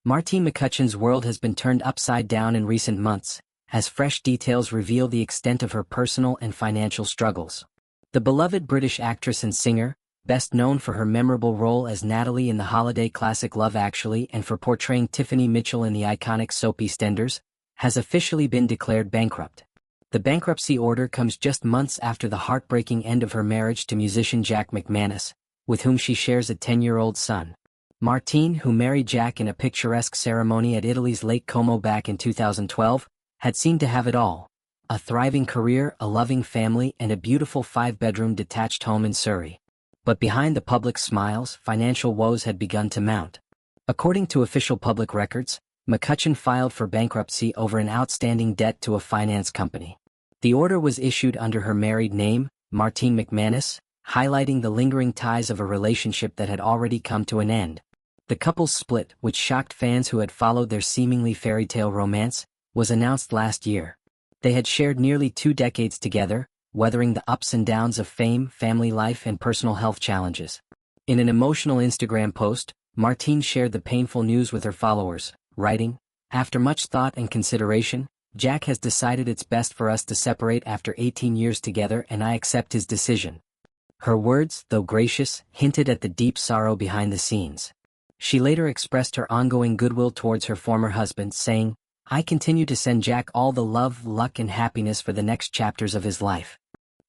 Martine McCutcheon's world has been turned upside down in recent months, as fresh details reveal the extent of her personal and financial struggles. The beloved British actress and singer, best known for her memorable role as Natalie in the holiday classic Love Actually and for portraying Tiffany Mitchell in the iconic soap EastEnders, has officially been declared bankrupt. The bankruptcy order comes just months after the heartbreaking end of her marriage to musician Jack McManus, with whom she shares a 10-year-old son. Martine, who married Jack in a picturesque ceremony at Italy's Lake Como back in 2012, had seemed to have it all: a thriving career, a loving family, and a beautiful 5-bedroom detached home in Surrey. But behind the public smiles, financial woes had begun to mount. According to official public records, McCutcheon filed for bankruptcy over an outstanding debt to a finance company. The order was issued under her married name, Martine McManus, highlighting the lingering ties of a relationship that had already come to an end. The couple's split, which shocked fans who had followed their seemingly fairy tale romance, was announced last year. They had shared nearly 2 decades together, weathering the ups and downs of fame, family life, and personal health challenges. In an emotional Instagram post, Martine shared the painful news with her followers, writing, "After much thought and consideration, Jack has decided it's best for us to separate after 18 years together, and I accept his decision." Her words, though gracious, hinted at the deep sorrow behind the scenes. She later expressed her ongoing goodwill towards her former husband, saying, "I continue to send Jack all the love, luck, and happiness for the next chapters of his life."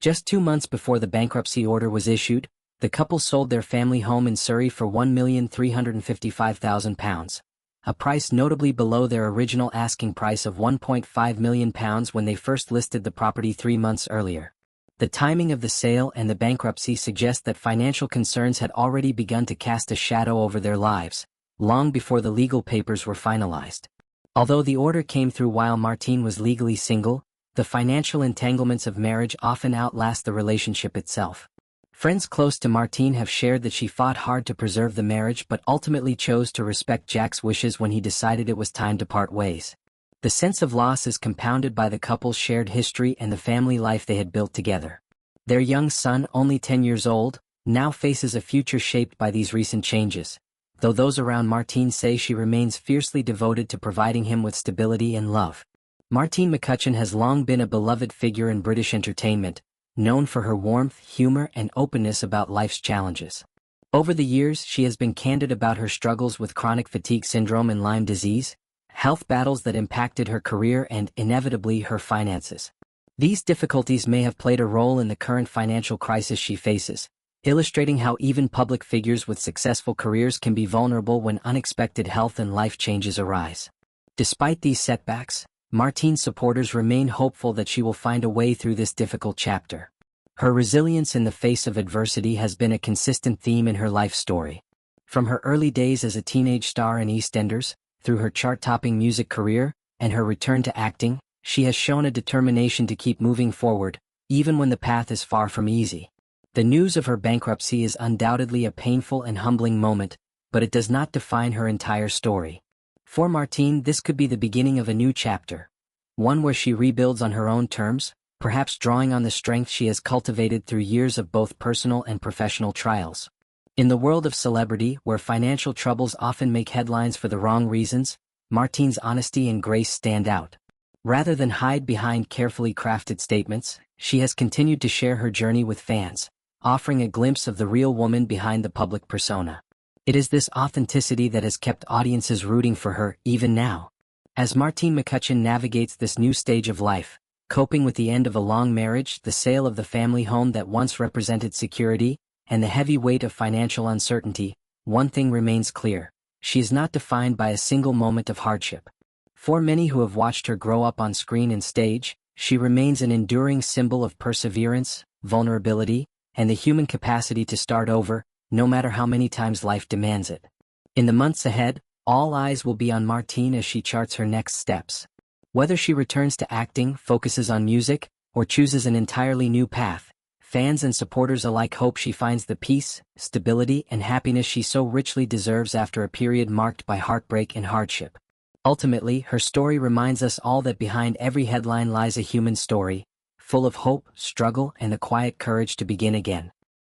Just 2 months before the bankruptcy order was issued, the couple sold their family home in Surrey for £1,355,000, a price notably below their original asking price of £1.5 million when they first listed the property 3 months earlier. The timing of the sale and the bankruptcy suggest that financial concerns had already begun to cast a shadow over their lives, long before the legal papers were finalized. Although the order came through while Martine was legally single, the financial entanglements of marriage often outlast the relationship itself. Friends close to Martine have shared that she fought hard to preserve the marriage but ultimately chose to respect Jack's wishes when he decided it was time to part ways. The sense of loss is compounded by the couple's shared history and the family life they had built together. Their young son, only 10 years old, now faces a future shaped by these recent changes, though those around Martine say she remains fiercely devoted to providing him with stability and love. Martine McCutcheon has long been a beloved figure in British entertainment, known for her warmth, humor, and openness about life's challenges. Over the years, she has been candid about her struggles with chronic fatigue syndrome and Lyme disease, health battles that impacted her career and, inevitably, her finances. These difficulties may have played a role in the current financial crisis she faces, illustrating how even public figures with successful careers can be vulnerable when unexpected health and life changes arise. Despite these setbacks, Martine's supporters remain hopeful that she will find a way through this difficult chapter. Her resilience in the face of adversity has been a consistent theme in her life story. From her early days as a teenage star in EastEnders, through her chart-topping music career, and her return to acting, she has shown a determination to keep moving forward, even when the path is far from easy. The news of her bankruptcy is undoubtedly a painful and humbling moment, but it does not define her entire story. For Martine, this could be the beginning of a new chapter, one where she rebuilds on her own terms, perhaps drawing on the strength she has cultivated through years of both personal and professional trials. In the world of celebrity, where financial troubles often make headlines for the wrong reasons, Martine's honesty and grace stand out. Rather than hide behind carefully crafted statements, she has continued to share her journey with fans, offering a glimpse of the real woman behind the public persona. It is this authenticity that has kept audiences rooting for her, even now. As Martine McCutcheon navigates this new stage of life, coping with the end of a long marriage, the sale of the family home that once represented security, and the heavy weight of financial uncertainty, one thing remains clear: she is not defined by a single moment of hardship. For many who have watched her grow up on screen and stage, she remains an enduring symbol of perseverance, vulnerability, and the human capacity to start over, no matter how many times life demands it. In the months ahead, all eyes will be on Martine as she charts her next steps. Whether she returns to acting, focuses on music, or chooses an entirely new path, fans and supporters alike hope she finds the peace, stability, and happiness she so richly deserves after a period marked by heartbreak and hardship. Ultimately, her story reminds us all that behind every headline lies a human story, full of hope, struggle, and the quiet courage to begin again.